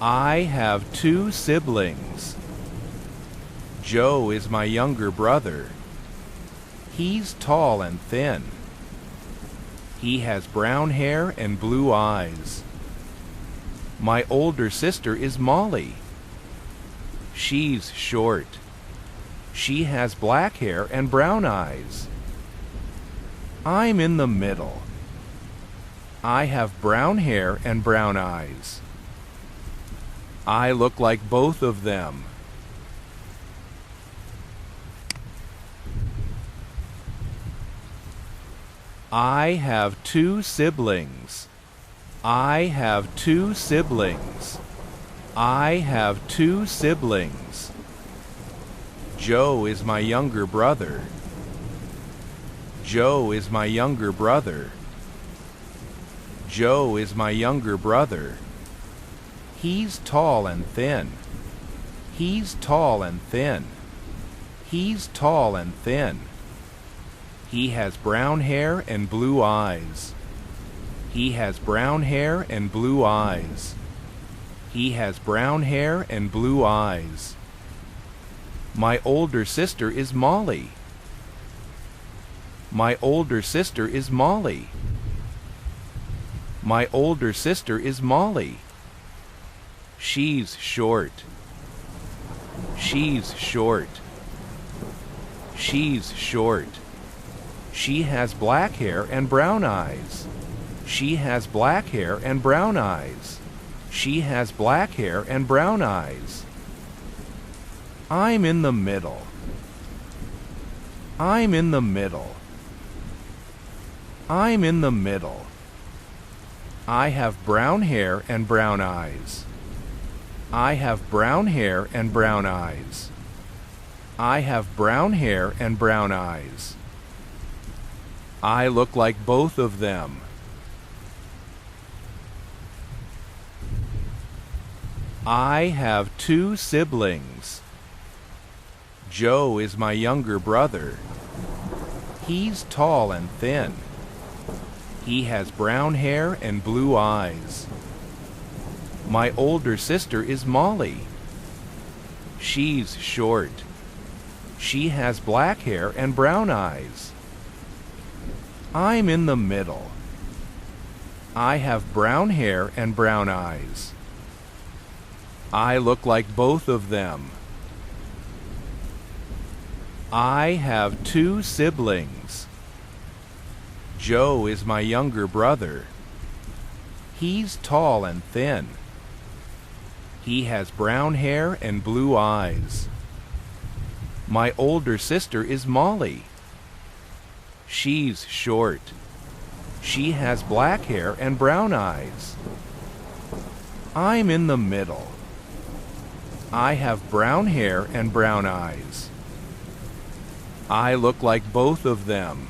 I have two siblings. Joe is my younger brother. He's tall and thin. He has brown hair and blue eyes. My older sister is Molly. She's short. She has black hair and brown eyes. I'm in the middle. I have brown hair and brown eyes. I look like both of them. I have two siblings. I have two siblings. I have two siblings. Joe is my younger brother. Joe is my younger brother. Joe is my younger brother. He's tall and thin. He's tall and thin. He's tall and thin. He has brown hair and blue eyes. He has brown hair and blue eyes. He has brown hair and blue eyes. My older sister is Molly. My older sister is Molly. My older sister is Molly. She's short. She's short. She's short. She has black hair and brown eyes. She has black hair and brown eyes. She has black hair and brown eyes. I'm in the middle. I'm in the middle. I'm in the middle. I have brown hair and brown eyes. I have brown hair and brown eyes. I have brown hair and brown eyes. I look like both of them. I have two siblings. Joe is my younger brother. He's tall and thin. He has brown hair and blue eyes. My older sister is Molly. She's short. She has black hair and brown eyes. I'm in the middle. I have brown hair and brown eyes. I look like both of them. I have two siblings. Joe is my younger brother. He's tall and thin. He has brown hair and blue eyes. My older sister is Molly. She's short. She has black hair and brown eyes. I'm in the middle. I have brown hair and brown eyes. I look like both of them.